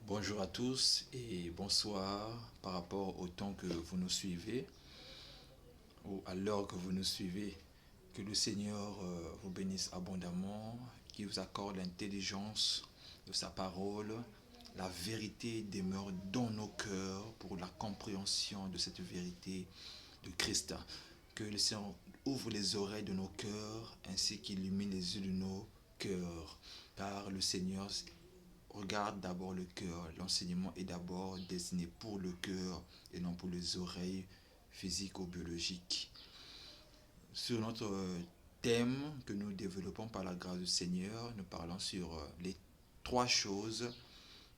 Bonjour à tous et bonsoir par rapport au temps que vous nous suivez ou à l'heure que vous nous suivez. Que le Seigneur vous bénisse abondamment, qu'il vous accorde l'intelligence de sa parole. La vérité demeure dans nos cœurs pour la compréhension de cette vérité de Christ. Que le Seigneur ouvre les oreilles de nos cœurs ainsi qu'illumine les yeux de nos cœurs. Car le Seigneur regarde d'abord le cœur. L'enseignement est d'abord destiné pour le cœur et non pour les oreilles physiques ou biologiques. Sur notre thème que nous développons par la grâce du Seigneur, nous parlons sur les trois choses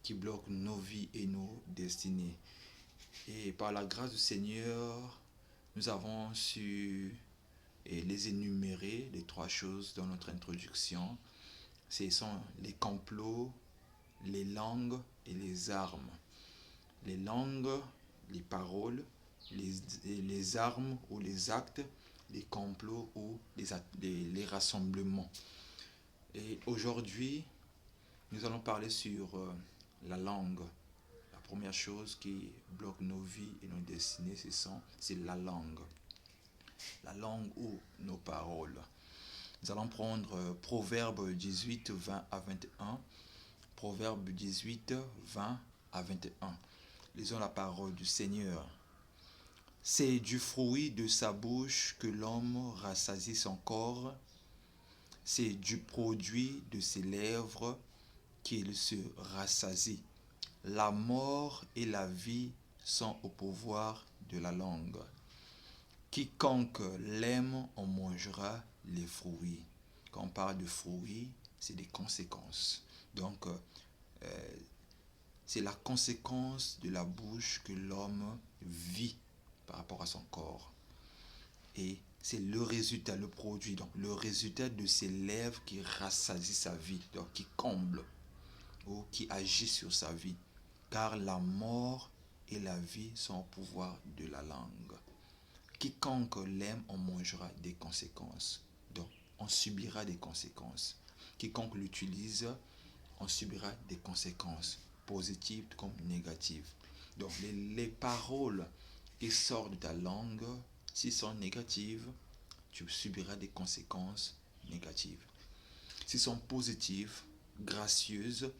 qui bloquent nos vies et nos destinées. Et par la grâce du Seigneur, nous avons su les énumérer, les trois choses dans notre introduction. Ce sont les complots, les langues et les armes. Les langues, les paroles, les armes ou les actes, les complots ou les rassemblements. Et aujourd'hui, nous allons parler sur la langue. La première chose qui bloque nos vies et nos destinées, c'est la langue. La langue ou nos paroles. Nous allons prendre Proverbe 18, 20 à 21. Proverbe 18, 20 à 21. Lisons la parole du Seigneur. C'est du fruit de sa bouche que l'homme rassasie son corps. C'est du produit de ses lèvres qu'il se rassasie. La mort et la vie sont au pouvoir de la langue. Quiconque l'aime en mangera les fruits. Quand on parle de fruits, c'est des conséquences. Donc, c'est la conséquence de la bouche que l'homme vit par rapport à son corps. Et c'est le résultat, le produit, donc le résultat de ses lèvres qui rassasie sa vie, donc qui comble ou qui agit sur sa vie. Car la mort et la vie sont au pouvoir de la langue. Quiconque l'aime en mangera des conséquences. Donc, on subira des conséquences. Quiconque l'utilise, on subira des conséquences, positives comme négatives. Donc, les paroles qui sortent de ta langue, s'ils sont négatives, tu subiras des conséquences négatives. S'ils sont positives, gracieuses,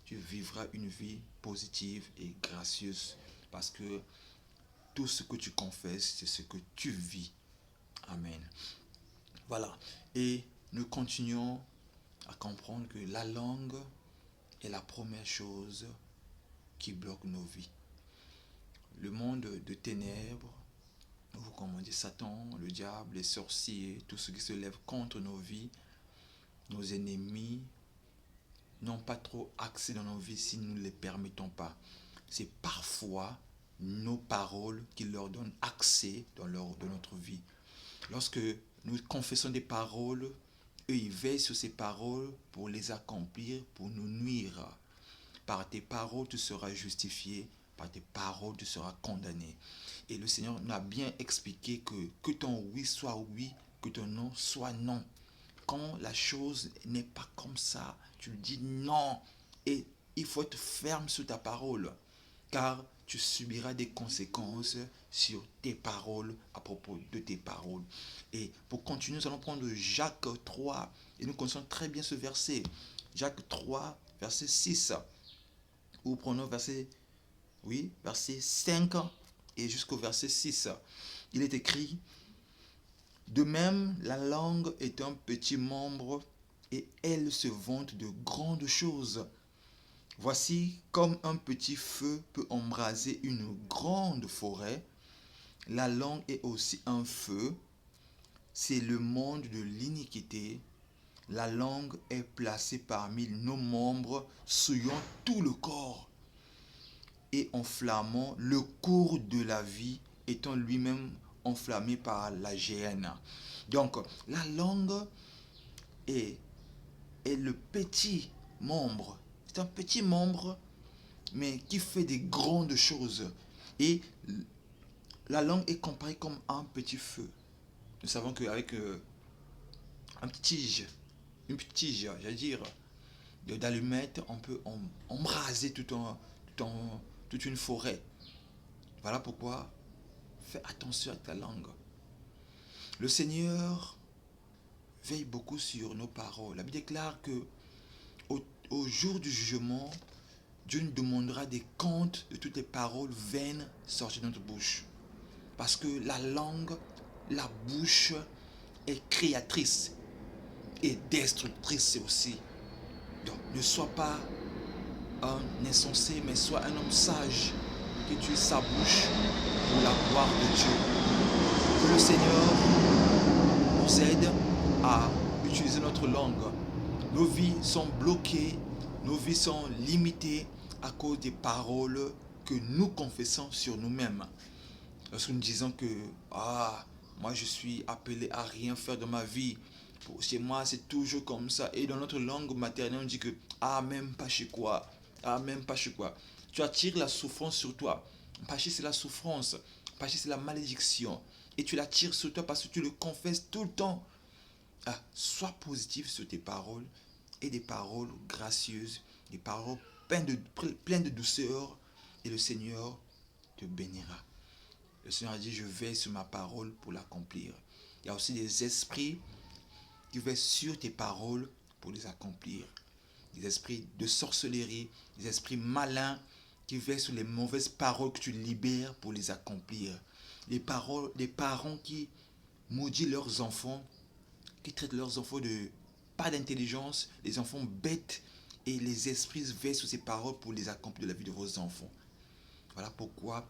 tu vivras une vie positive et gracieuse parce que tout ce que tu confesses, c'est ce que tu vis. Amen. Voilà. Et nous continuons à comprendre que la langue est la première chose qui bloque nos vies. Le monde de ténèbres, ou comme on dit Satan, le diable, les sorciers, tout ce qui se lève contre nos vies, nos ennemis, n'ont pas trop accès dans nos vies si nous ne les permettons pas. C'est parfois nos paroles qui leur donnent accès dans notre vie. Lorsque nous confessons des paroles, eux ils veillent sur ces paroles pour les accomplir, pour nous nuire. Par tes paroles, tu seras justifié. Par tes paroles, tu seras condamné. Et le Seigneur nous a bien expliqué que ton oui soit oui, que ton non soit non. Quand la chose n'est pas comme ça, tu dis non. Et il faut être ferme sur ta parole. Car tu subiras des conséquences sur tes paroles, à propos de tes paroles. Et pour continuer, nous allons prendre Jacques 3. Et nous connaissons très bien ce verset. Jacques 3, verset 6. Ou prenons verset 5 et jusqu'au verset 6. Il est écrit, de même, la langue est un petit membre et elle se vante de grandes choses. Voici comme un petit feu peut embraser une grande forêt. La langue est aussi un feu. C'est le monde de l'iniquité. La langue est placée parmi nos membres, souillant tout le corps et enflammant le cours de la vie, étant lui-même enflammé par la géhenne. Donc, la langue est, est le petit membre. C'est un petit membre, mais qui fait des grandes choses. Et la langue est comparée comme un petit feu. Nous savons qu'avec un petit tige, une petite tige, j'allais dire, d'allumettes, on peut embraser toute une forêt. Voilà pourquoi fais attention à ta langue. Le Seigneur veille beaucoup sur nos paroles. La Bible déclare que au jour du jugement, Dieu nous demandera des comptes de toutes les paroles vaines sorties de notre bouche. Parce que la langue, la bouche est créatrice et destructrice aussi. Donc ne sois pas un insensé, mais sois un homme sage qui utilise sa bouche pour la gloire de Dieu. Que le Seigneur nous aide à utiliser notre langue. Nos vies sont bloquées, nos vies sont limitées à cause des paroles que nous confessons sur nous-mêmes. Lorsque nous disons que moi je suis appelé à rien faire de ma vie, chez moi c'est toujours comme ça, et dans notre langue maternelle on dit que même pas chez quoi, même pas chez quoi. Tu attires la souffrance sur toi. Paché c'est la souffrance, paché c'est la malédiction, et tu l'attires sur toi parce que tu le confesses tout le temps. Sois positif sur tes paroles, et des paroles gracieuses, des paroles pleines de douceur, et le Seigneur te bénira. Le Seigneur a dit, je veille sur ma parole pour l'accomplir. Il y a aussi des esprits qui veillent sur tes paroles pour les accomplir. Des esprits de sorcellerie, des esprits malins qui veillent sur les mauvaises paroles que tu libères pour les accomplir. Les parents qui maudissent leurs enfants, qui traitent leurs enfants de pas d'intelligence, les enfants bêtes, et les esprits veillent sur ces paroles pour les accomplir de la vie de vos enfants. Voilà pourquoi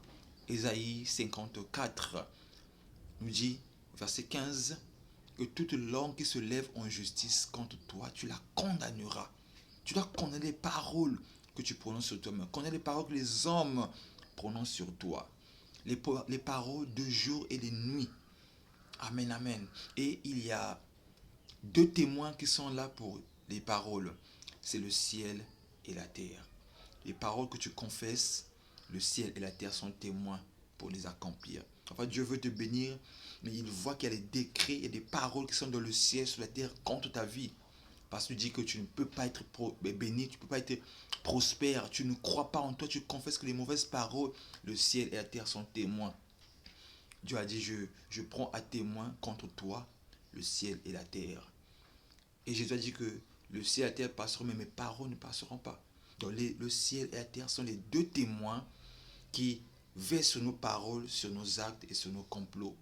Ésaïe 54 nous dit, verset 15, que toute langue qui se lève en justice contre toi, tu la condamneras. Tu dois condamner les paroles que tu prononces sur toi-même, condamner les paroles que les hommes prononcent sur toi. Les paroles de jour et de nuit. Amen, amen. Et il y a deux témoins qui sont là pour les paroles. C'est le ciel et la terre. Les paroles que tu confesses, le ciel et la terre sont témoins pour les accomplir. Enfin, Dieu veut te bénir, mais il voit qu'il y a des décrets et des paroles qui sont dans le ciel, sur la terre, contre ta vie. Parce que tu dis que tu ne peux pas être béni, tu ne peux pas être prospère, tu ne crois pas en toi, tu confesses que les mauvaises paroles, le ciel et la terre sont témoins. Dieu a dit, je prends à témoin contre toi le ciel et la terre. Et Jésus a dit que le ciel et la terre passeront, mais mes paroles ne passeront pas. Donc le ciel et la terre sont les deux témoins qui veillent sur nos paroles, sur nos actes et sur nos complots.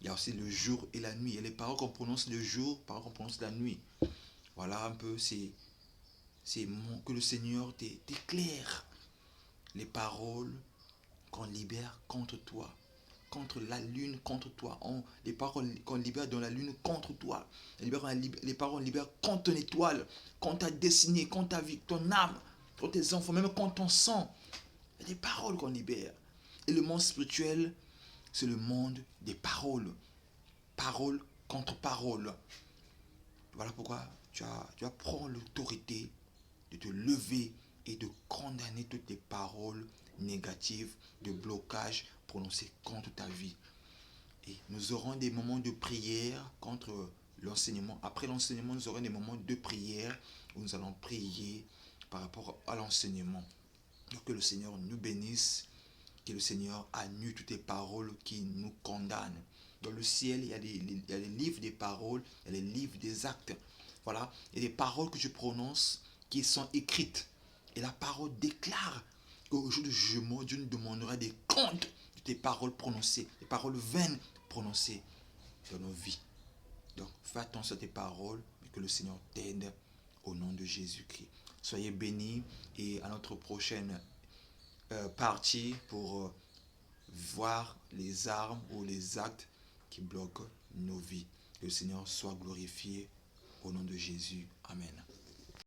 Il y a aussi le jour et la nuit. Il y a les paroles qu'on prononce le jour, les paroles qu'on prononce la nuit. Voilà un peu, c'est que le Seigneur t'éclaire. Les paroles qu'on libère contre toi, contre la lune, contre toi. Les paroles qu'on libère dans la lune contre toi. Les paroles qu'on libère contre ton étoile, contre ta destinée, contre ta vie, ton âme, contre tes enfants, même contre ton sang. Il y a des paroles qu'on libère. Et le monde spirituel, c'est le monde des paroles. Parole contre parole. Voilà pourquoi tu vas prendre l'autorité de te lever et de condamner toutes les paroles négatives, de blocage prononcées contre ta vie. Et nous aurons des moments de prière contre l'enseignement. Après l'enseignement, nous aurons des moments de prière où nous allons prier par rapport à l'enseignement. Donc que le Seigneur nous bénisse, que le Seigneur annule toutes les paroles qui nous condamnent. Dans le ciel, il y a les livres des paroles, il y a les livres des actes. Voilà, il y a des paroles que je prononce qui sont écrites. Et la parole déclare qu'au jour du jugement, Dieu nous demandera des comptes de tes paroles prononcées, des paroles vaines prononcées dans nos vies. Donc, fais attention à tes paroles et que le Seigneur t'aide au nom de Jésus-Christ. Soyez bénis et à notre prochaine partie pour voir les armes ou les actes qui bloquent nos vies. Que le Seigneur soit glorifié au nom de Jésus. Amen.